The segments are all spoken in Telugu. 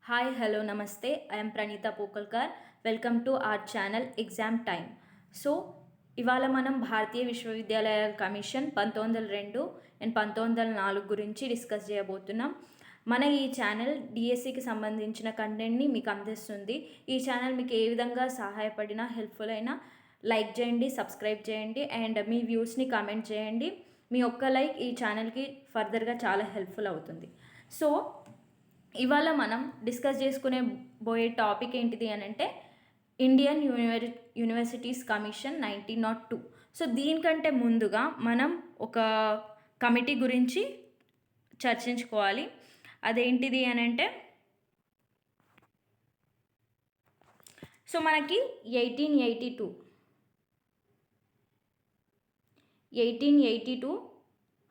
హాయ్ హలో నమస్తే I'm Praneetha Pokalkar. Welcome to our channel exam time. So ఇవాళ మనం భారతీయ విశ్వవిద్యాలయాల కమిషన్ 1902 అండ్ 1904 గురించి డిస్కస్ చేయబోతున్నాం. మన ఈ ఛానల్ డిఎస్సికి సంబంధించిన కంటెంట్ని మీకు అందిస్తుంది. ఈ ఛానల్ మీకు ఏ విధంగా సహాయపడినా హెల్ప్ఫుల్ అయినా లైక్ చేయండి, సబ్స్క్రైబ్ చేయండి అండ్ మీ వ్యూస్ని కామెంట్ చేయండి. మీ ఒక్క లైక్ ఈ ఛానల్కి ఫర్దర్గా చాలా హెల్ప్ఫుల్ అవుతుంది. సో ఇవాళ మనం డిస్కస్ చేసుకునే పోయే టాపిక్ ఏంటిది అని అంటే ఇండియన్ యూనివర్సిటీస్ కమిషన్ 1902. సో దీనికంటే ముందుగా మనం ఒక కమిటీ గురించి చర్చించుకోవాలి. అదేంటిది అని అంటే సో మనకి 1882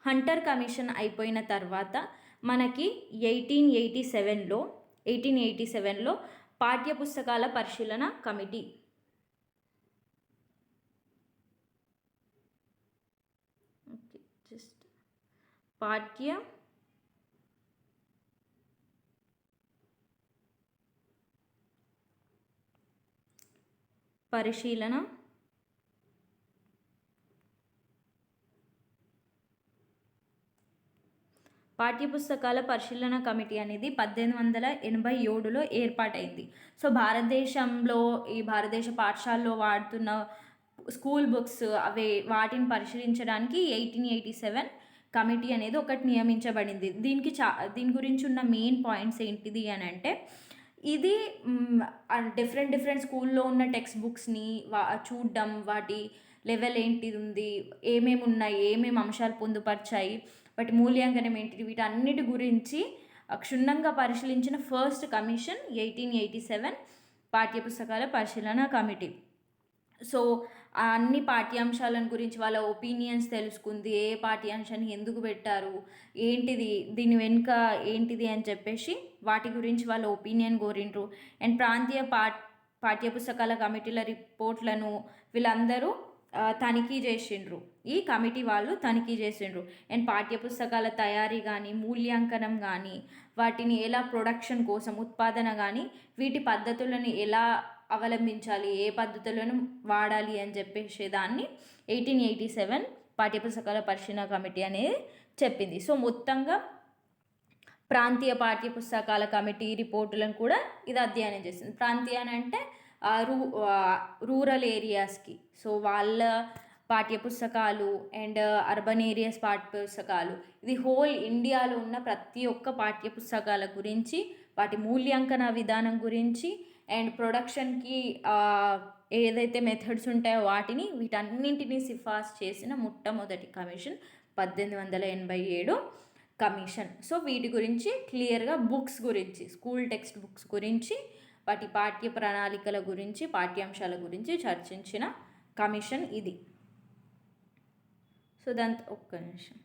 హంటర్ కమిషన్ అయిపోయిన తర్వాత మనకి 1887లో పాఠ్యపుస్తకాల పరిశీలన కమిటీ పాఠ్య పరిశీలన పాఠ్యపుస్తకాల పరిశీలన కమిటీ అనేది 1887లో ఏర్పాటైంది. సో ఈ భారతదేశ పాఠశాలలో వాడుతున్న స్కూల్ బుక్స్ వాటిని పరిశీలించడానికి 1887 కమిటీ అనేది ఒకటి నియమించబడింది. దీని గురించి ఉన్న మెయిన్ పాయింట్స్ ఏంటిది అని అంటే ఇది డిఫరెంట్ స్కూల్లో ఉన్న టెక్స్ట్ బుక్స్ని చూడడం, వాటి లెవెల్ ఏంటిది ఉంది, ఏమేమి ఉన్నాయి, ఏమేమి అంశాలు పొందుపరిచాయి, వాటి మూల్యాంకనం ఏంటిది, వీటన్నిటి గురించి క్షుణ్ణంగా పరిశీలించిన ఫస్ట్ కమిషన్ 1887 పాఠ్యపుస్తకాల పరిశీలన కమిటీ. సో అన్ని పాఠ్యాంశాలను గురించి వాళ్ళ ఒపీనియన్స్ తెలుసుకుంది. ఏ పాఠ్యాంశాన్ని ఎందుకు పెట్టారు, ఏంటిది దీని వెనుక ఏంటిది అని చెప్పేసి వాటి గురించి వాళ్ళ ఒపీనియన్ కోరిండ్రు. అండ్ ప్రాంతీయ పాఠ్యపుస్తకాల కమిటీల రిపోర్ట్లను వీళ్ళందరూ తనిఖీ చేసిండ్రు. ఈ కమిటీ వాళ్ళు తనిఖీ చేసిండ్రు. అండ్ పాఠ్యపుస్తకాల తయారీ కానీ, మూల్యాంకనం కానీ, వాటిని ఎలా ప్రొడక్షన్ కోసం ఉత్పాదన కానీ, వీటి పద్ధతులను ఎలా అవలంబించాలి, ఏ పద్ధతులను వాడాలి అని చెప్పేసి దాన్ని 1887 పాఠ్యపుస్తకాల పరిశీలన కమిటీ అనేది చెప్పింది. సో మొత్తంగా ప్రాంతీయ పాఠ్యపుస్తకాల కమిటీ రిపోర్టులను కూడా ఇది అధ్యయనం చేసింది. ప్రాంతీయ అంటే రూరల్ ఏరియాస్కి, సో వాళ్ళ పాఠ్యపుస్తకాలు అండ్ అర్బన్ ఏరియాస్ పాఠ్యపుస్తకాలు, ఇది హోల్ ఇండియాలో ఉన్న ప్రతి ఒక్క పాఠ్యపుస్తకాల గురించి, వాటి మూల్యాంకన విధానం గురించి అండ్ ప్రొడక్షన్కి ఏదైతే మెథడ్స్ ఉంటాయో వీటన్నింటినీ సిఫార్సు చేసిన మొట్టమొదటి కమిషన్ 1887 కమిషన్. సో వీటి గురించి క్లియర్గా బుక్స్ గురించి, స్కూల్ టెక్స్ట్ బుక్స్ గురించి, వాటి పాఠ్య ప్రణాళికల గురించి, పాఠ్యాంశాల గురించి చర్చించిన కమిషన్ ఇది. సో దాంతో ఒక్క నిమిషం.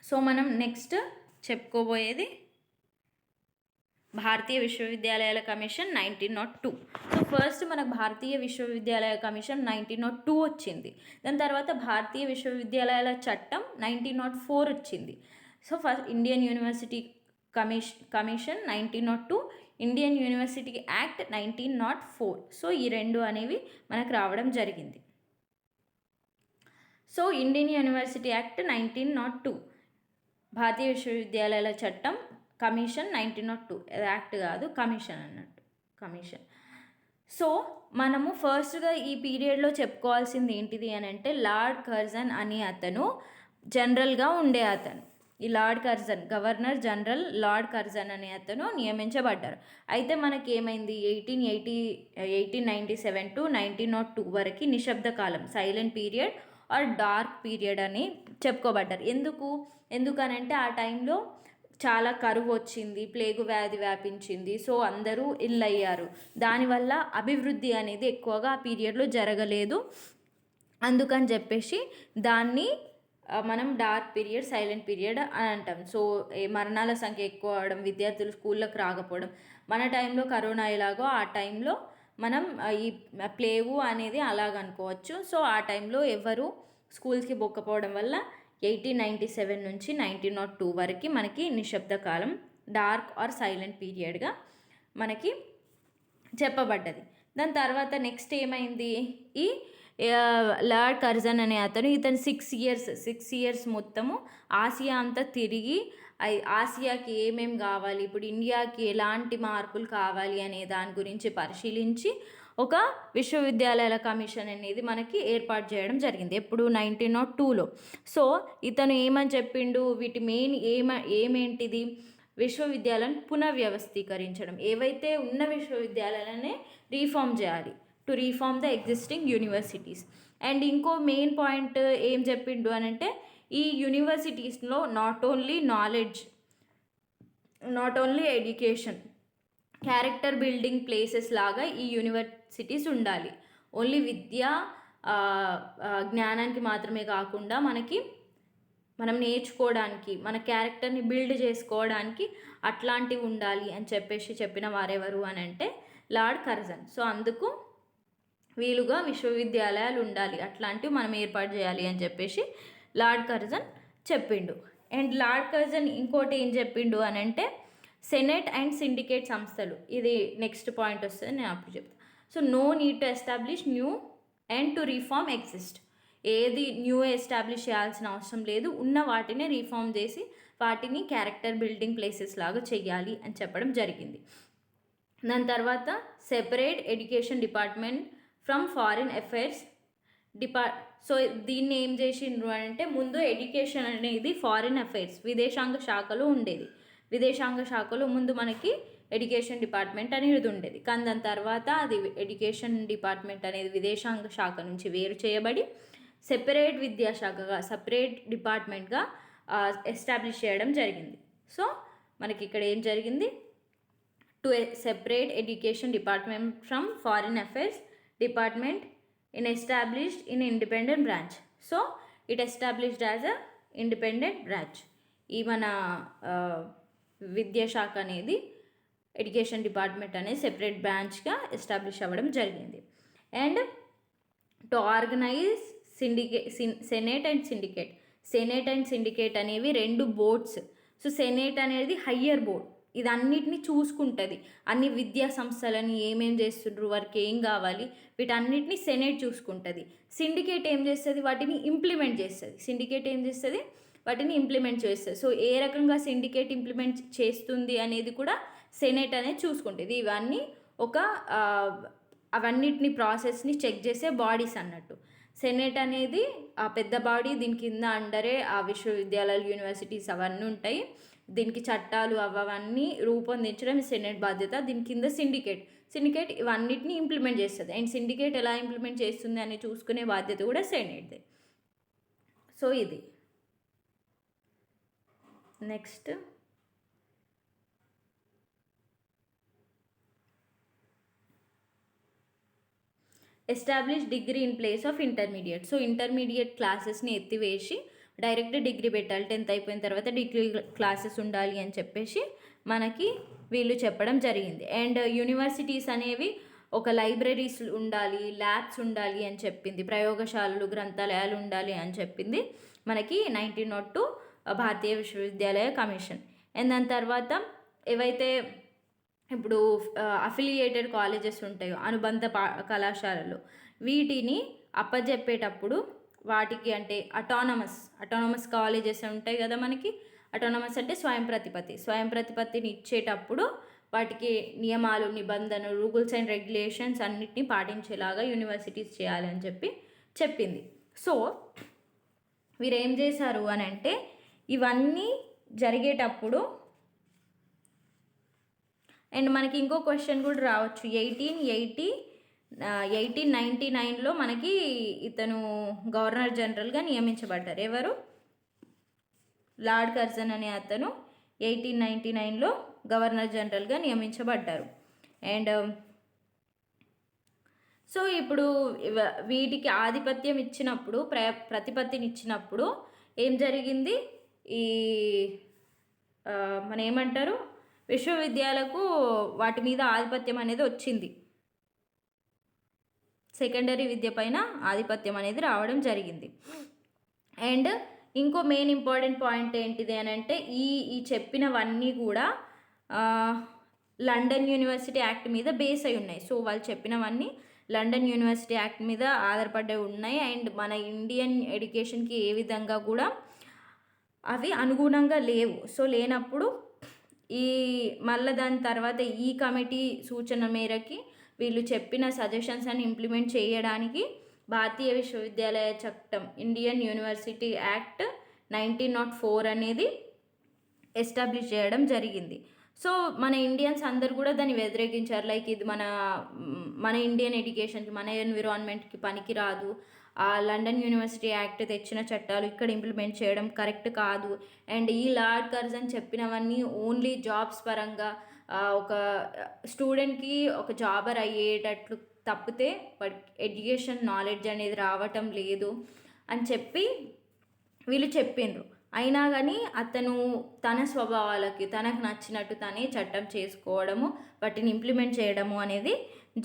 సో మనం నెక్స్ట్ చెప్పుకోబోయేది భారతీయ విశ్వవిద్యాలయాల కమిషన్ 1902. సో ఫస్ట్ మనకు భారతీయ విశ్వవిద్యాలయ కమిషన్ 1902 వచ్చింది. దాని తర్వాత భారతీయ విశ్వవిద్యాలయాల చట్టం 1904 వచ్చింది. So first Indian university commission 1902, Indian university act 1904. So ఈ రెండు అనేవి మనకు రావడం జరిగింది. సో ఇండియన్ యూనివర్సిటీ యాక్ట్ 1902, భారతీయ విశ్వవిద్యాలయాల చట్టం కమిషన్ 1902, యాక్ట్ కాదు, కమిషన్ అన్నట్టు, కమిషన్. సో మనము ఫస్ట్గా ఈ పీరియడ్లో చెప్పుకోవాల్సింది ఏంటిది అని అంటే లార్డ్ కర్జన్ అనే అతను జనరల్గా ఉండే అతను. ఈ lord Curzon, governor general lord Curzon అనే అతను నియమించబడ్డారు. అయితే మనకి ఏమైంది, 1897 to 1902 వరకు నిశ్శబ్ద కాలం, silent period or dark period అని చెప్పుకోబడ్డారు. ఎందుకనంటే ఆ టైంలో చాలా కరువు వచ్చింది, ప్లేగు వ్యాధి వ్యాపించింది. సో అందరూ ఇల్లు అయ్యారు. దానివల్ల అభివృద్ధి అనేది ఎక్కువగా ఆ పీరియడ్లో జరగలేదు. అందుకని చెప్పేసి దాన్ని మనం డార్క్ పీరియడ్, సైలెంట్ పీరియడ్ అని అంటాం. సో మరణాల సంఖ్య ఎక్కువ అవడం, విద్యార్థులు స్కూళ్ళకు రాకపోవడం, మన టైంలో కరోనా ఎలాగో ఆ టైంలో మనం ఈ ప్లేగు అనేది అలాగనుకోవచ్చు. సో ఆ టైంలో ఎవరు స్కూల్స్కి పోకపోవడం వల్ల 1897 నుంచి 1902 వరకు మనకి నిశ్శబ్ద కాలం, డార్క్ ఆర్ సైలెంట్ పీరియడ్గా మనకి చెప్పబడ్డది. దాని తర్వాత నెక్స్ట్ ఏమైంది, ఈ లార్డ్ కర్జన్ అనే ఇతను 6 ఇయర్స్ మొత్తము ఆసియా అంతా తిరిగి ఆసియాకి ఏమేమి కావాలి, ఇప్పుడు ఇండియాకి ఎలాంటి మార్పులు కావాలి అనే దాని గురించి పరిశీలించి ఒక విశ్వవిద్యాలయాల కమిషన్ అనేది మనకి ఏర్పాటు చేయడం జరిగింది. ఎప్పుడు 1902లో. సో ఇతను ఏమని చెప్పిండు, వీటి మెయిన్ ఏమేంటిది, విశ్వవిద్యాలయాలను పునర్వ్యవస్థీకరించడం, ఏవైతే ఉన్న విశ్వవిద్యాలయాలనే రీఫార్మ్ చేయాలి, to reform the existing universities. And ఇంకో మెయిన్ పాయింట్ ఏం చెప్పిండు అని అంటే, ఈ యూనివర్సిటీస్లో not only knowledge, not only education, character building places లాగా ఈ యూనివర్సిటీస్ ఉండాలి. ఓన్లీ విద్య జ్ఞానానికి మాత్రమే కాకుండా మనం నేర్చుకోవడానికి, మన క్యారెక్టర్ని బిల్డ్ చేసుకోవడానికి అట్లాంటివి ఉండాలి అని చెప్పిన వారెవరు అని అంటే లార్డ్ కర్జన్. సో అందుకు వీలుగా విశ్వవిద్యాలయాలు ఉండాలి, అట్లాంటివి మనం ఏర్పాటు చేయాలి అని చెప్పేసి లార్డ్ కర్జన్ చెప్పిండు. అండ్ లార్డ్ కర్జన్ ఇంకోటి ఏం చెప్పిండు అని అంటే, సెనెట్ అండ్ సిండికేట్ సంస్థలు, ఇది నెక్స్ట్ పాయింట్ వస్తుంది, నేను అప్పుడు చెప్తాను. So no need to establish new and to reform exist, ఏది న్యూ ఎస్టాబ్లిష్ చేయాల్సిన అవసరం లేదు, ఉన్న వాటినే రీఫార్మ్ చేసి వాటిని క్యారెక్టర్ బిల్డింగ్ ప్లేసెస్ లాగా చెయ్యాలి అని చెప్పడం జరిగింది. దాని తర్వాత separate education department from foreign affairs so దీన్ని ఏం చేసిండ్రు అంటే, ముందు ఎడ్యుకేషన్ అనేది ఫారిన్ అఫైర్స్ విదేశాంగ శాఖలో ఉండేది. విదేశాంగ శాఖలో ముందు మనకి ఎడ్యుకేషన్ డిపార్ట్మెంట్ అనేది ఉండేది, కానీ దాని తర్వాత అది ఎడ్యుకేషన్ డిపార్ట్మెంట్ అనేది విదేశాంగ శాఖ నుంచి వేరు చేయబడి సెపరేట్ విద్యాశాఖగా, సపరేట్ డిపార్ట్మెంట్గా ఎస్టాబ్లిష్ చేయడం జరిగింది. సో మనకి ఇక్కడ ఏం జరిగింది, to separate education department from foreign affairs department established in independent branch. So it established as a independent branch. ఈ మన విద్యాశాఖ అనేది ఎడ్యుకేషన్ డిపార్ట్మెంట్ అనేది సెపరేట్ బ్రాంచ్గా ఎస్టాబ్లిష్ అవ్వడం జరిగింది. And to organise senate and syndicate అనేవి 2 బోర్డ్స్. సో సెనేట్ అనేది హయ్యర్ బోర్డ్, ఇది అన్నిటిని చూసుకుంటుంది, అన్ని విద్యా సంస్థలని ఏమేం చేస్తుండ్రు, వారికి ఏం కావాలి, వీటన్నిటిని సెనేట్ చూసుకుంటుంది. సిండికేట్ ఏం చేస్తుంది, వాటిని ఇంప్లిమెంట్ చేస్తుంది. సో ఏ రకంగా సిండికేట్ ఇంప్లిమెంట్ చేస్తుంది అనేది కూడా సెనేట్ అనేది చూసుకుంటుంది. ఇవన్నీ అవన్నిటిని ప్రాసెస్ని చెక్ చేసే బాడీస్ అన్నట్టు. సెనేట్ అనేది ఆ పెద్ద బాడీ, దీని కింద అండరే ఆ విశ్వవిద్యాలయాలు, యూనివర్సిటీస్ అవన్నీ ఉంటాయి. దీనికి చట్టాలు అవన్నీ రూపొందించడం సెనేట్ బాధ్యత. దీని కింద సిండికేట్ ఇవన్నిటిని ఇంప్లిమెంట్ చేస్తుంది. అండ్ సిండికేట్ ఎలా ఇంప్లిమెంట్ చేస్తుంది అని చూసుకునే బాధ్యత కూడా సెనేట్దే. సో ఇది next establish degree in place of intermediate. So intermediate క్లాసెస్ని ఎత్తివేసి డైరెక్ట్ డిగ్రీ పెట్టాలి, 10th అయిపోయిన తర్వాత డిగ్రీ క్లాసెస్ ఉండాలి అని చెప్పేసి మనకి వీళ్ళు చెప్పడం జరిగింది. అండ్ యూనివర్సిటీస్ అనేవి ఒక లైబ్రరీస్ ఉండాలి, ల్యాబ్స్ ఉండాలి అని చెప్పింది, ప్రయోగశాలలు, గ్రంథాలయాలు ఉండాలి అని చెప్పింది మనకి 1902 భారతీయ విశ్వవిద్యాలయ కమిషన్. అండ్ దాని తర్వాత ఏవైతే ఇప్పుడు అఫిలియేటెడ్ కాలేజెస్ ఉంటాయో, అనుబంధ కళాశాలలు, వీటిని అప్పజెప్పేటప్పుడు వాటికి అంటే అటానమస్ కాలేజెస్ ఉంటాయి కదా మనకి. అటానమస్ అంటే స్వయం ప్రతిపత్తిని ఇచ్చేటప్పుడు వాటికి నియమాలు, నిబంధనలు, రూల్స్ అండ్ రెగ్యులేషన్స్ అన్నిటినీ పాటించేలాగా యూనివర్సిటీస్ చేయాలి అని చెప్పింది. సో వీరు ఏం చేశారు అని అంటే, ఇవన్నీ జరిగేటప్పుడు అండ్ మనకి ఇంకో క్వశ్చన్ కూడా రావచ్చు, 1899లో మనకి ఇతను గవర్నర్ జనరల్గా నియమించబడ్డారు. ఎవరు? లార్డ్ కర్జన్ అనే అతను 1899లో గవర్నర్ జనరల్గా నియమించబడ్డారు. అండ్ సో ఇప్పుడు వీటికి ఆధిపత్యం ఇచ్చినప్పుడు, ప్రతిపత్తిని ఇచ్చినప్పుడు ఏం జరిగింది, ఈ మన ఏమంటారు, విశ్వవిద్యాలయాలకు వాటి మీద ఆధిపత్యం అనేది వచ్చింది, సెకండరీ విద్య పైన ఆధిపత్యం అనేది రావడం జరిగింది. అండ్ ఇంకో మెయిన్ ఇంపార్టెంట్ పాయింట్ ఏంటిది అని అంటే ఈ ఈ చెప్పినవన్నీ కూడా లండన్ యూనివర్సిటీ యాక్ట్ మీద బేస్ అయి ఉన్నాయి. సో వాళ్ళు చెప్పినవన్నీ లండన్ యూనివర్సిటీ యాక్ట్ మీద ఆధారపడి ఉన్నాయి. అండ్ మన ఇండియన్ ఎడ్యుకేషన్కి ఏ విధంగా కూడా అవి అనుగుణంగా లేవు. సో లేనప్పుడు ఈ మళ్ళీ దాని తర్వాత ఈ కమిటీ సూచన మేరకి వీళ్ళు చెప్పిన సజెషన్స్ అని ఇంప్లిమెంట్ చేయడానికి భారతీయ విశ్వవిద్యాలయ చట్టం ఇండియన్ యూనివర్సిటీ యాక్ట్ 1904 అనేది ఎస్టాబ్లిష్ చేయడం జరిగింది. సో మన ఇండియన్స్ అందరు కూడా దాన్ని వ్యతిరేకించారు. లైక్ ఇది మన ఇండియన్ ఎడ్యుకేషన్కి, మన ఎన్విరాన్మెంట్కి పనికి రాదు, ఆ లండన్ యూనివర్సిటీ యాక్ట్ తెచ్చిన చట్టాలు ఇక్కడ ఇంప్లిమెంట్ చేయడం కరెక్ట్ కాదు. అండ్ ఈ లార్డ్ కర్జన్ చెప్పినవన్నీ ఓన్లీ జాబ్స్ పరంగా ఒక స్టూడెంట్కి ఒక జాబర్ అయ్యేటట్లు తప్పితే ఎడ్యుకేషన్ నాలెడ్జ్ అనేది రావటం లేదు అని చెప్పి వీళ్ళు చెప్పిండ్రు. అయినా కానీ అతను తన స్వభావాలకి తనకు నచ్చినట్టు తనే చట్టం చేసుకోవడము, వాటిని ఇంప్లిమెంట్ చేయడము అనేది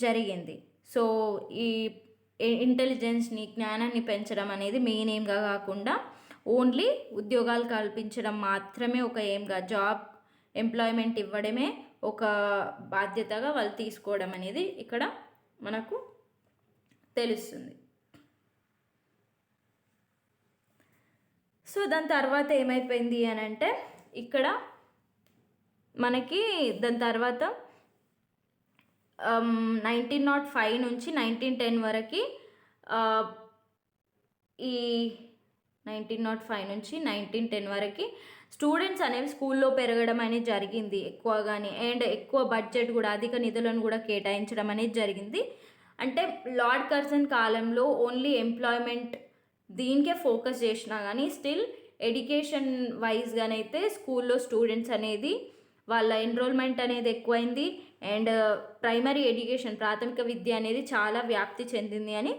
జరిగింది. సో ఈ ఇంటెలిజెన్స్ని, జ్ఞానాన్ని పెంచడం అనేది మెయిన్ ఎయిమ్గా కాకుండా ఓన్లీ ఉద్యోగాలు కల్పించడం మాత్రమే ఒక ఎయిమ్గా, జాబ్ ఎంప్లాయ్మెంట్ ఇవ్వడమే ఒక బాధ్యతగా వాళ్ళు తీసుకోవడం అనేది ఇక్కడ మనకు తెలుస్తుంది. సో దాని తర్వాత ఏమైపోయింది అని అంటే ఇక్కడ మనకి దాని తర్వాత 1905 నుంచి 1910 వరకు ఈ 1905 నుంచి 1910 వరకు స్టూడెంట్స్ అనేవి స్కూల్లో పెరగడం అనేది జరిగింది ఎక్కువగానే. అండ్ ఎక్కువ బడ్జెట్ కూడా, అధిక నిధులను కూడా కేటాయించడం అనేది జరిగింది. అంటే లార్డ్ కర్జన్ కాలంలో ఓన్లీ ఎంప్లాయ్మెంట్ దీనికే ఫోకస్ చేసినా కానీ స్టిల్ ఎడ్యుకేషన్ వైజ్గానైతే స్కూల్లో స్టూడెంట్స్ అనేది వాళ్ళ ఎన్రోల్మెంట్ అనేది ఎక్కువైంది. అండ్ ప్రైమరీ ఎడ్యుకేషన్, ప్రాథమిక విద్య అనేది చాలా వ్యాప్తి చెందింది అని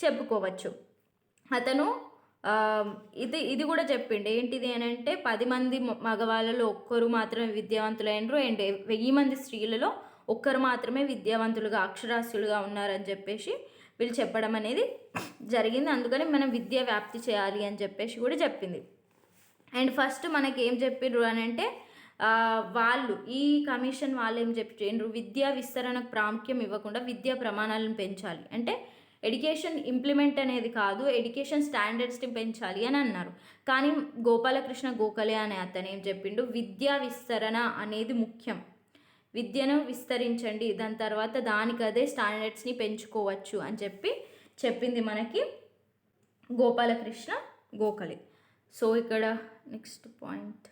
చెప్పుకోవచ్చు. అతను ఇది కూడా చెప్పిండు ఏంటిది అని అంటే 10 మంది మగవాళ్ళలో ఒక్కరు మాత్రమే విద్యావంతులైనరు అండ్ 1000 మంది స్త్రీలలో ఒక్కరు మాత్రమే విద్యావంతులుగా, అక్షరాస్యులుగా ఉన్నారని చెప్పేసి వీళ్ళు చెప్పడం అనేది జరిగింది. అందుకని మనం విద్య వ్యాప్తి చేయాలి అని చెప్పేసి కూడా చెప్పింది. అండ్ ఫస్ట్ మనకి ఏం చెప్పిండ్రు అని అంటే వాళ్ళు ఈ కమిషన్ వాళ్ళు ఏం చెప్పిండ్రు, విద్యా విస్తరణకు ప్రాముఖ్యం ఇవ్వకుండా విద్యా ప్రమాణాలను పెంచాలి, అంటే ఎడ్యుకేషన్ ఇంప్లిమెంట్ అనేది కాదు, ఎడ్యుకేషన్ స్టాండర్డ్స్ని పెంచాలి అని అన్నారు. కానీ గోపాలకృష్ణ గోఖలే అనే అతను ఏం చెప్పిండు, విద్యా విస్తరణ అనేది ముఖ్యం, విద్యను విస్తరించండి, దాని తర్వాత దానికదే స్టాండర్డ్స్ని పెంచుకోవచ్చు అని చెప్పింది మనకి గోపాలకృష్ణ గోఖలే. సో ఇక్కడ నెక్స్ట్ పాయింట్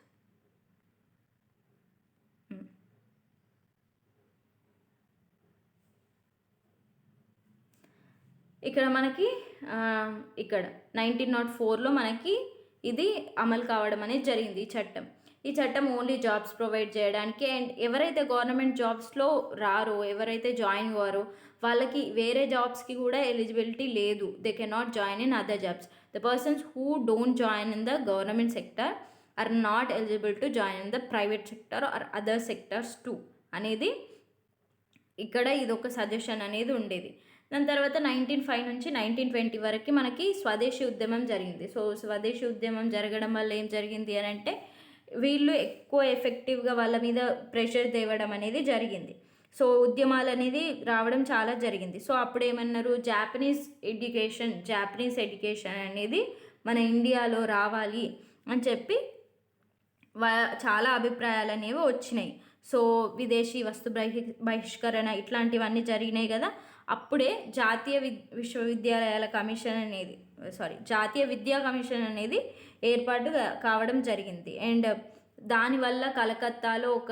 ఇక్కడ మనకి ఇక్కడ 1904లో మనకి ఇది అమలు కావడం అనేది జరిగింది. ఈ చట్టం ఓన్లీ జాబ్స్ ప్రొవైడ్ చేయడానికి అండ్ ఎవరైతే గవర్నమెంట్ జాబ్స్లో రారో, ఎవరైతే జాయిన్ అవ్వారో వాళ్ళకి వేరే జాబ్స్కి కూడా ఎలిజిబిలిటీ లేదు. They cannot join in other jobs. The persons who don't join in the government sector are not eligible to join in the private sector are other sectors two అనేది ఇక్కడ ఇదొక సజెషన్ అనేది ఉండేది. దాని తర్వాత 1905 నుంచి 1920 వరకు మనకి స్వదేశీ ఉద్యమం జరిగింది. సో స్వదేశీ ఉద్యమం జరగడం వల్ల ఏం జరిగింది అని అంటే వీళ్ళు ఎక్కువ ఎఫెక్టివ్గా వాళ్ళ మీద ప్రెషర్ తేవడం అనేది జరిగింది. సో ఉద్యమాలు అనేది రావడం చాలా జరిగింది. సో అప్పుడు ఏమన్నారు, జాపనీస్ ఎడ్యుకేషన్ అనేది మన ఇండియాలో రావాలి అని చెప్పి చాలా అభిప్రాయాలు అనేవి వచ్చినాయి. సో విదేశీ వస్తు బహిష్కరణ ఇట్లాంటివన్నీ జరిగినాయి కదా. అప్పుడే జాతీయ విద్యా కమిషన్ అనేది ఏర్పాటు కావడం జరిగింది. అండ్ దానివల్ల కలకత్తాలో ఒక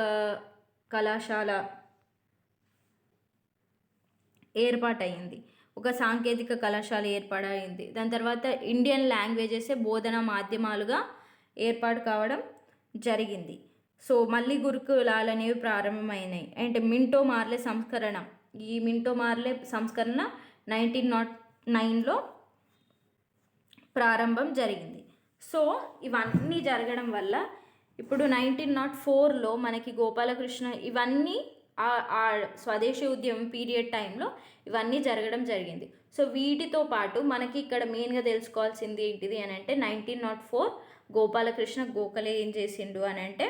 కళాశాల ఏర్పాటయింది, ఒక సాంకేతిక కళాశాల ఏర్పాటైంది. దాని తర్వాత ఇండియన్ లాంగ్వేజెస్ బోధనా మాధ్యమాలుగా ఏర్పాటు కావడం జరిగింది. సో మళ్ళీ గురుకులాలు అనేవి ప్రారంభమైనాయి. అండ్ మింటో మార్లే సంస్కరణ 1909లో ప్రారంభం జరిగింది. సో ఇవన్నీ జరగడం వల్ల ఇప్పుడు 1904లో మనకి గోపాలకృష్ణ ఇవన్నీ ఆ స్వదేశీ ఉద్యమం పీరియడ్ టైంలో ఇవన్నీ జరగడం జరిగింది. సో వీటితో పాటు మనకి ఇక్కడ మెయిన్గా తెలుసుకోవాల్సింది ఏంటిది అని అంటే 1904 గోపాలకృష్ణ గోఖలే ఏం చేసిండు అని అంటే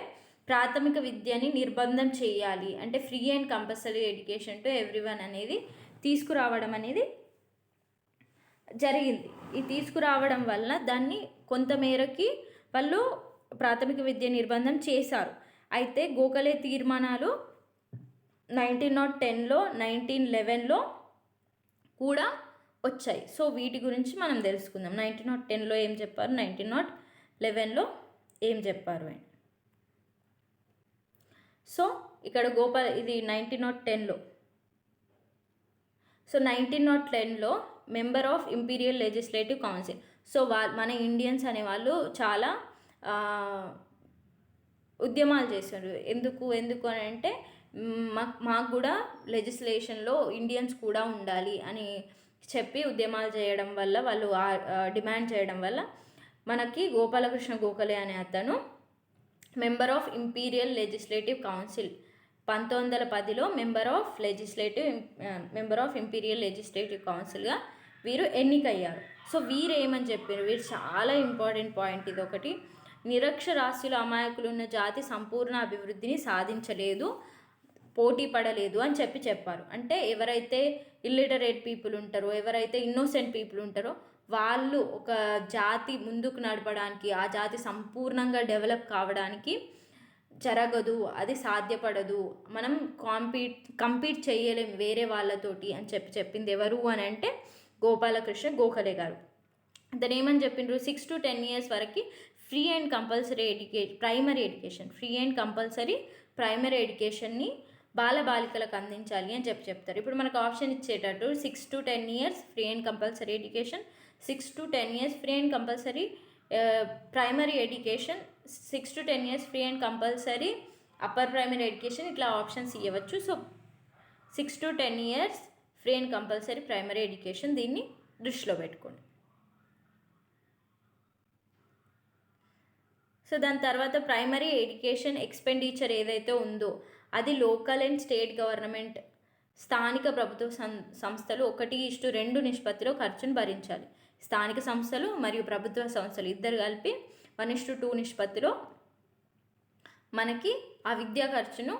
ప్రాథమిక విద్యని నిర్బంధం చేయాలి, అంటే free and compulsory education to everyone అనేది తీసుకురావడం అనేది జరిగింది. ఈ తీసుకురావడం వల్ల దాన్ని కొంతమేరకి వాళ్ళు ప్రాథమిక విద్య నిర్బంధం చేశారు. అయితే గోఖలే తీర్మానాలు 1910లో 1911లో కూడా వచ్చాయి. సో వీటి గురించి మనం తెలుసుకుందాం. 1910లో ఏం చెప్పారు, 1911లో ఏం చెప్పారు అని. సో ఇక్కడ ఇది 1910లో. సో 1910లో member of imperial legislative council. So మన ఇండియన్స్ అనేవాళ్ళు చాలా ఉద్యమాలు చేశారు. ఎందుకు అని అంటే మాకు కూడా లెజిస్లేషన్లో ఇండియన్స్ కూడా ఉండాలి అని చెప్పి ఉద్యమాలు చేయడం వల్ల, వాళ్ళు డిమాండ్ చేయడం వల్ల మనకి గోపాలకృష్ణ గోఖలే అనే అతను member of imperial legislative council 1910లో మెంబర్ ఆఫ్ ఇంపీరియల్ లెజిస్లేటివ్ కౌన్సిల్గా వీరు ఎన్నికయ్యారు. సో వీరు ఏమని చెప్పారు, వీరు చాలా ఇంపార్టెంట్ పాయింట్ ఇది ఒకటి, నిరక్షరాస్యుల అమాయకులు ఉన్న జాతి సంపూర్ణ అభివృద్ధిని సాధించలేదు, పోటీ పడలేదు అని చెప్పారు. అంటే ఎవరైతే ఇల్లిటరేట్ పీపుల్ ఉంటారో, ఎవరైతే ఇన్నోసెంట్ పీపుల్ ఉంటారో వాళ్ళు ఒక జాతి ముందుకు నడపడానికి, ఆ జాతి సంపూర్ణంగా డెవలప్ కావడానికి జరగదు, అది సాధ్యపడదు, మనం కంపీట్ చేయలేం వేరే వాళ్ళతోటి అని చెప్పింది ఎవరు అని అంటే గోపాలకృష్ణ గోఖలే గారు. అతను ఏమని చెప్పిండ్రు, 6 to 10 years వరకు ఫ్రీ అండ్ కంపల్సరీ ప్రైమరీ ఎడ్యుకేషన్ని బాలబాలికలకు అందించాలి అని చెప్తారు. ఇప్పుడు మనకు ఆప్షన్ ఇచ్చేటట్టు 6 to 10 years free and compulsory education, 6 to 10 years free and compulsory primary education, 6 to 10 years free and compulsory upper primary education, ఇట్లా ఆప్షన్స్ ఇవ్వచ్చు. So 6 to 10 years free and compulsory primary education, దీన్ని దృష్టిలో పెట్టుకోండి. సో దాని తర్వాత ప్రైమరీ ఎడ్యుకేషన్ ఎక్స్పెండిచర్ ఏదైతే ఉందో అది లోకల్ అండ్ స్టేట్ గవర్నమెంట్, స్థానిక ప్రభుత్వ సంస్థలు 1:2 నిష్పత్తిలో ఖర్చును భరించాలి. స్థానిక సంస్థలు మరియు ప్రభుత్వ సంస్థలు ఇద్దరు కలిపి 1:2 నిష్పత్తిలో మనకి ఆ విద్యా ఖర్చును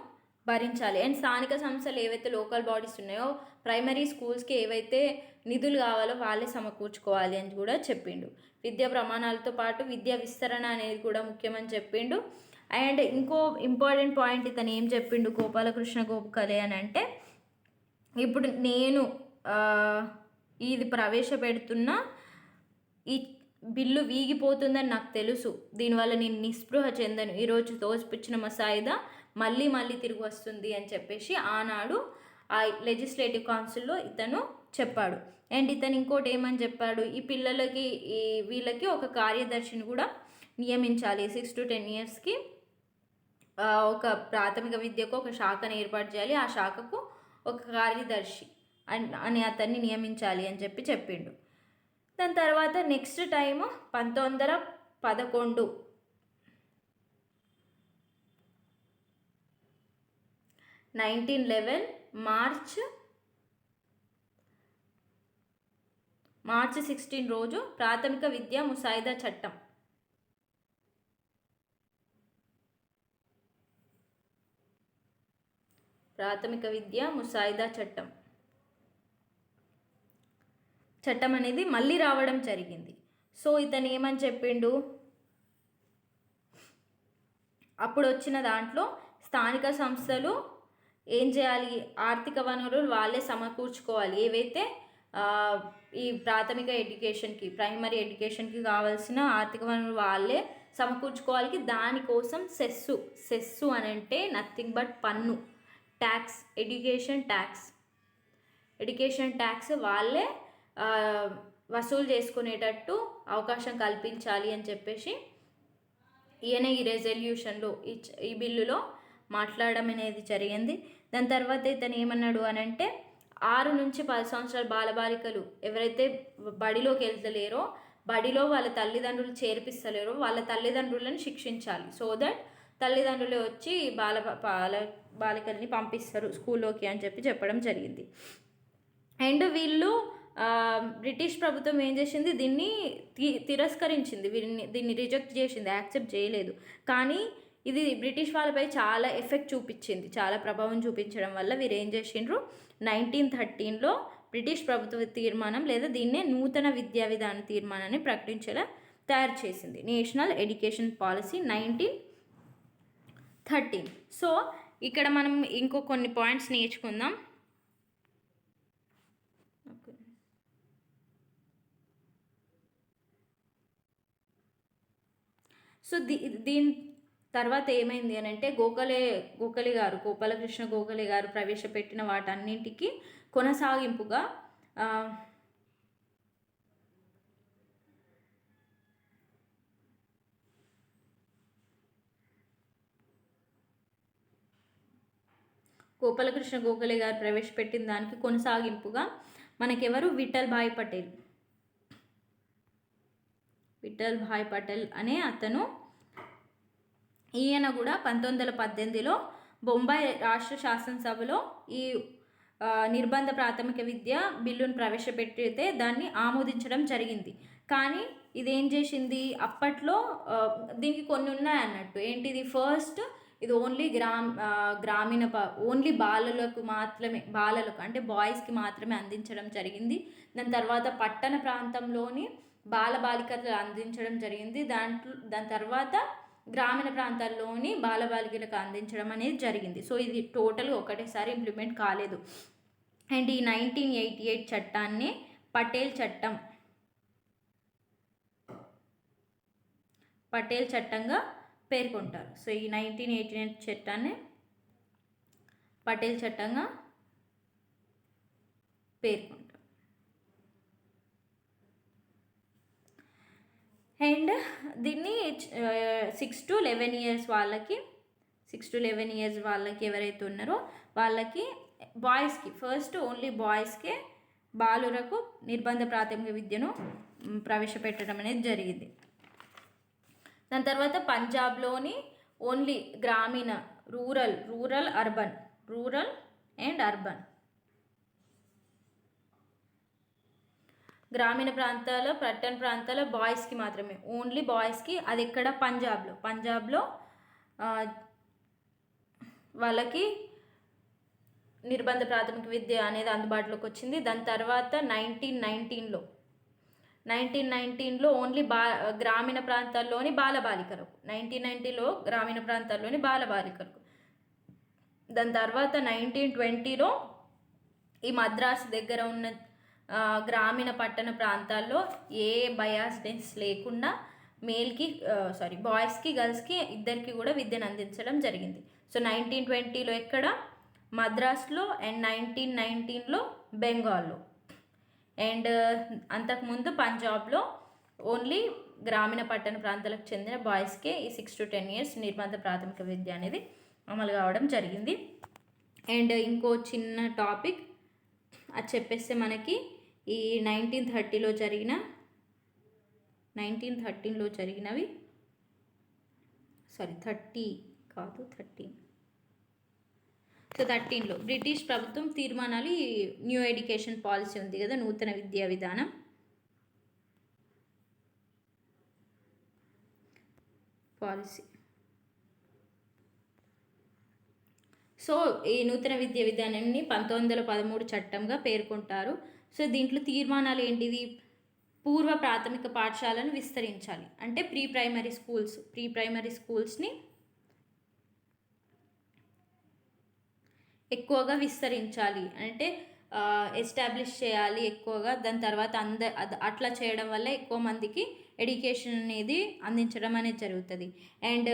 భరించాలి. అండ్ స్థానిక సంస్థలు ఏవైతే లోకల్ బాడీస్ ఉన్నాయో ప్రైమరీ స్కూల్స్కి ఏవైతే నిధులు కావాలో వాళ్ళే సమకూర్చుకోవాలి అని కూడా చెప్పిండు. విద్యా ప్రమాణాలతో పాటు విద్యా విస్తరణ అనేది కూడా ముఖ్యమని చెప్పిండు. అండ్ ఇంకో ఇంపార్టెంట్ పాయింట్ ఇతను ఏం చెప్పిండు గోపాలకృష్ణ గోఖలే అని అంటే, ఇప్పుడు నేను ఇది ప్రవేశపెడుతున్న ఈ బిల్లు వీగిపోతుందని నాకు తెలుసు, దీనివల్ల నేను నిస్పృహ చెందను, ఈరోజు తోసిపుచ్చిన మసాయిదా మళ్ళీ తిరిగి వస్తుంది అని చెప్పేసి ఆనాడు ఆ లెజిస్లేటివ్ కౌన్సిల్లో ఇతను చెప్పాడు. అండ్ ఇతను ఇంకోటి ఏమని చెప్పాడు, ఈ పిల్లలకి వీళ్ళకి ఒక కార్యదర్శిని కూడా నియమించాలి. 6 to 10 yearsకి ఒక ప్రాథమిక విద్యకు ఒక శాఖను ఏర్పాటు చేయాలి, ఆ శాఖకు ఒక కార్యదర్శి అని అతన్ని నియమించాలి అని చెప్పిండు. దాని తర్వాత నెక్స్ట్ టైము 1911 మార్చ్ 16 రోజు ప్రాథమిక విద్యా ముసాయిదా చట్టం అనేది మళ్ళీ రావడం జరిగింది. సో ఇతను ఏమని చెప్పిండు, అప్పుడు వచ్చిన దాంట్లో స్థానిక సంస్థలు ఏం చేయాలి, ఆర్థిక వనరులు వాళ్ళే సమకూర్చుకోవాలి, ఏవైతే ఈ ప్రాథమిక ఎడ్యుకేషన్కి ప్రైమరీ ఎడ్యుకేషన్కి కావాల్సిన ఆర్థిక వనరులు వాళ్ళే సమకూర్చుకోవాలి. దానికోసం సెస్సు అని అంటే నథింగ్ బట్ పన్ను, ట్యాక్స్, ఎడ్యుకేషన్ ట్యాక్స్ వాళ్ళే వసూలు చేసుకునేటట్టు అవకాశం కల్పించాలి అని చెప్పేసి ఈయన ఈ రెజల్యూషన్లో ఈ బిల్లులో మాట్లాడడం అనేది జరిగింది. దాని తర్వాత ఇతను ఏమన్నాడు అని అంటే 6 నుంచి 10 సంవత్సరాల బాలబాలికలు ఎవరైతే బడిలోకి వెళ్తలేరో, బడిలో వాళ్ళ తల్లిదండ్రులు చేర్పిస్తలేరో వాళ్ళ తల్లిదండ్రులను శిక్షించాలి. సో దట్ తల్లిదండ్రులు వచ్చి బాలికల్ని పంపిస్తారు స్కూల్లోకి అని చెప్పడం జరిగింది. అండ్ వీళ్ళు బ్రిటిష్ ప్రభుత్వం ఏం చేసింది, దీన్ని తిరస్కరించింది, దీన్ని రిజెక్ట్ చేసింది, యాక్సెప్ట్ చేయలేదు. కానీ ఇది బ్రిటిష్ వాళ్ళపై చాలా ఎఫెక్ట్ చూపించింది, చాలా ప్రభావం చూపించడం వల్ల వీరు ఏం చేసిండ్రు, 1913లో బ్రిటిష్ ప్రభుత్వ తీర్మానం లేదా దీన్నే నూతన విద్యా విధాన తీర్మానాన్ని ప్రకటించేలా తయారు చేసింది, నేషనల్ ఎడ్యుకేషన్ పాలసీ 1913. సో ఇక్కడ మనం ఇంకో కొన్ని పాయింట్స్ నేర్చుకుందాం. సో దీని తర్వాత ఏమైంది అని అంటే గోఖలే గారు, గోపాలకృష్ణ గోఖలే గారు ప్రవేశపెట్టిన వాటన్నింటికి కొనసాగింపుగా గోపాలకృష్ణ గోఖలే గారు ప్రవేశపెట్టిన దానికి కొనసాగింపుగా మనకెవరు, విఠల్ భాయ్ పటేల్ అనే అతను, ఈయన కూడా 1918లో బొంబాయి రాష్ట్ర శాసనసభలో ఈ నిర్బంధ ప్రాథమిక విద్య బిల్లును ప్రవేశపెట్టితే దాన్ని ఆమోదించడం జరిగింది. కానీ ఇదేం చేసింది, అప్పట్లో దీనికి కొన్ని ఉన్నాయి అన్నట్టు. ఏంటిది, ఫస్ట్ ఇది ఓన్లీ ఓన్లీ బాలలకు అంటే బాయ్స్కి మాత్రమే అందించడం జరిగింది. దాని తర్వాత పట్టణ ప్రాంతంలోని బాలికలు అందించడం జరిగింది. దాని తర్వాత గ్రామీణ ప్రాంతాల్లోని బాలికలకు అందించడం అనేది జరిగింది. సో ఇది టోటల్గా ఒకటేసారి ఇంప్లిమెంట్ కాలేదు. అండ్ ఈ 1988 చట్టాన్ని పటేల్ చట్టంగా పేర్కొంటారు. సో ఈ 1988 చట్టాన్ని పటేల్ చట్టంగా పేర్కొంటారు. అండ్ దీన్ని 6 to 11 years వాళ్ళకి ఎవరైతే ఉన్నారో వాళ్ళకి బాయ్స్కి ఫస్ట్ ఓన్లీ బాయ్స్కే బాలురకు నిర్బంధ ప్రాథమిక విద్యను ప్రవేశపెట్టడం అనేది జరిగింది. దాని తర్వాత పంజాబ్లోని ఓన్లీ గ్రామీణ రూరల్ అండ్ అర్బన్ గ్రామీణ ప్రాంతాల్లో పట్టణ ప్రాంతాల్లో బాయ్స్కి మాత్రమే, ఓన్లీ బాయ్స్కి. అది ఎక్కడ, పంజాబ్లో వాళ్ళకి నిర్బంధ ప్రాథమిక విద్య అనేది అందుబాటులోకి వచ్చింది. దాని తర్వాత 1919లో ఓన్లీ గ్రామీణ ప్రాంతాల్లోని బాలబాలికలకు, 1990లో గ్రామీణ ప్రాంతాల్లోని బాలబాలికలకు. దాని తర్వాత 1920లో ఈ మద్రాసు దగ్గర ఉన్న గ్రామీణ పట్టణ ప్రాంతాల్లో ఏ బయాస్నెస్ లేకుండా బాయ్స్కి గర్ల్స్కి ఇద్దరికి కూడా విద్యను అందించడం జరిగింది. సో 1920లో ఎక్కడ, మద్రాసులో, అండ్ 1919లో బెంగాల్లో, అండ్ అంతకుముందు పంజాబ్లో ఓన్లీ గ్రామీణ పట్టణ ప్రాంతాలకు చెందిన బాయ్స్కే ఈ 6 to 10 years నిర్బంధ ప్రాథమిక విద్య అనేది అమలు కావడం జరిగింది. అండ్ ఇంకో చిన్న టాపిక్ అది చెప్పేస్తే మనకి ఈ 1913లో జరిగినవి 13లో బ్రిటిష్ ప్రభుత్వం తీర్మానాలు, ఈ న్యూ ఎడ్యుకేషన్ పాలసీ ఉంది కదా, నూతన విద్యా విధానం పాలసీ. సో ఈ నూతన విద్యా విధానాన్ని 1913 చట్టంగా పేర్కొంటారు. సో దీంట్లో తీర్మానాలు ఏంటిది, పూర్వ ప్రాథమిక పాఠశాలను విస్తరించాలి, అంటే ప్రీ ప్రైమరీ స్కూల్స్ని ఎక్కువగా విస్తరించాలి, అంటే ఎస్టాబ్లిష్ చేయాలి ఎక్కువగా. దాని తర్వాత అట్లా చేయడం వల్ల ఎక్కువ మందికి ఎడ్యుకేషన్ అనేది అందించడం అనేది జరుగుతుంది. అండ్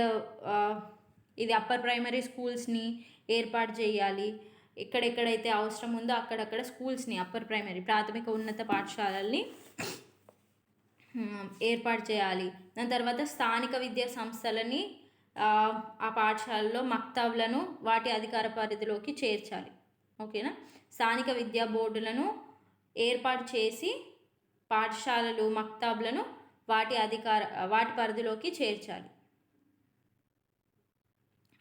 ఇది అప్పర్ ప్రైమరీ స్కూల్స్ని ఏర్పాటు చేయాలి, ఎక్కడెక్కడైతే అవసరం ఉందో అక్కడక్కడ స్కూల్స్ని, అప్పర్ ప్రైమరీ ప్రాథమిక ఉన్నత పాఠశాలల్ని ఏర్పాటు చేయాలి. దాని తర్వాత స్థానిక విద్యా సంస్థలని ఆ పాఠశాలలో మక్తబ్లను వాటి అధికార పరిధిలోకి చేర్చాలి. ఓకేనా, స్థానిక విద్యా బోర్డులను ఏర్పాటు చేసి పాఠశాలలు మక్తబ్లను వాటి పరిధిలోకి చేర్చాలి.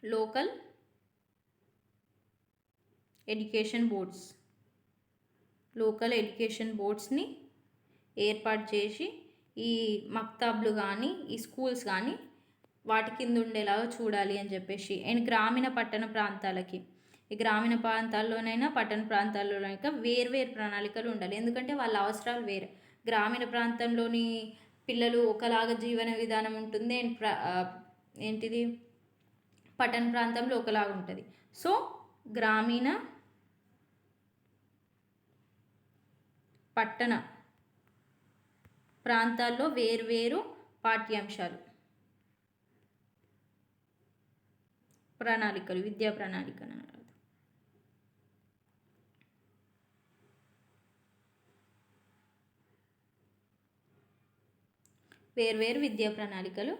Local education boards. Local education బోర్డ్స్ని ఏర్పాటు చేసి ఈ మక్తాబ్లు కానీ ఈ స్కూల్స్ కానీ వాటి కింద ఉండేలాగా చూడాలి అని చెప్పేసి. అండ్ గ్రామీణ పట్టణ ప్రాంతాలకి, ఈ గ్రామీణ ప్రాంతాల్లోనైనా పట్టణ ప్రాంతాల్లోనైనా వేర్వేరు ప్రణాళికలు ఉండాలి. ఎందుకంటే వాళ్ళ అవసరాలు వేరే. గ్రామీణ ప్రాంతంలోని పిల్లలు ఒకలాగా జీవన విధానం ఉంటుంది, అండ్ ఏంటిది పట్టణ ప్రాంతంలో ఒకలాగా ఉంటుంది. సో గ్రామీణ పట్టణ ప్రాంతాల్లో వేర్వేరు పాఠ్యాంశాలు, ప్రణాళికలు, విద్యా ప్రణాళికలు అన్నారు. వేర్వేరు విద్యా ప్రణాళికలు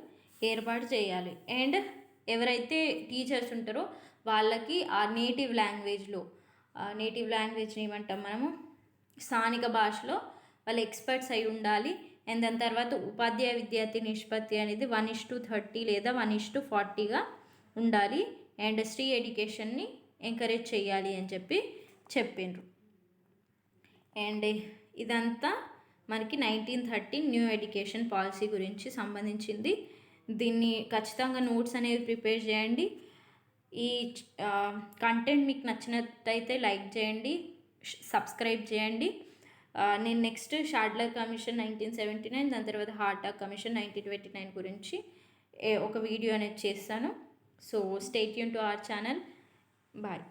ఏర్పాటు చేయాలి. అండ్ ఎవరైతే టీచర్స్ ఉంటారో వాళ్ళకి ఆ నేటివ్ లాంగ్వేజ్ని ఏమంటాం మనము, స్థానిక భాషలో వాళ్ళు ఎక్స్పర్ట్స్ అయి ఉండాలి. అండ్ దాని తర్వాత ఉపాధ్యాయ విద్యార్థి నిష్పత్తి అనేది 1:30 లేదా 1:40గా ఉండాలి. అండ్ స్త్రీ ఎడ్యుకేషన్ని ఎంకరేజ్ చేయాలి అని చెప్పి చెప్పిండ్రు. అండ్ ఇదంతా మనకి 1913 న్యూ ఎడ్యుకేషన్ పాలసీ గురించి సంబంధించింది. దీన్ని ఖచ్చితంగా నోట్స్ అనేవి ప్రిపేర్ చేయండి. ఈ కంటెంట్ మీకు నచ్చినట్టయితే లైక్ చేయండి, సబ్స్క్రైబ్ చేయండి. నేను నెక్స్ట్ షాడ్లర్ కమిషన్ 1979, దాని తర్వాత హార్టాగ్ కమిషన్ 1929 గురించి ఒక వీడియో అనేది చేస్తాను. So stay tune to our channel. Bye.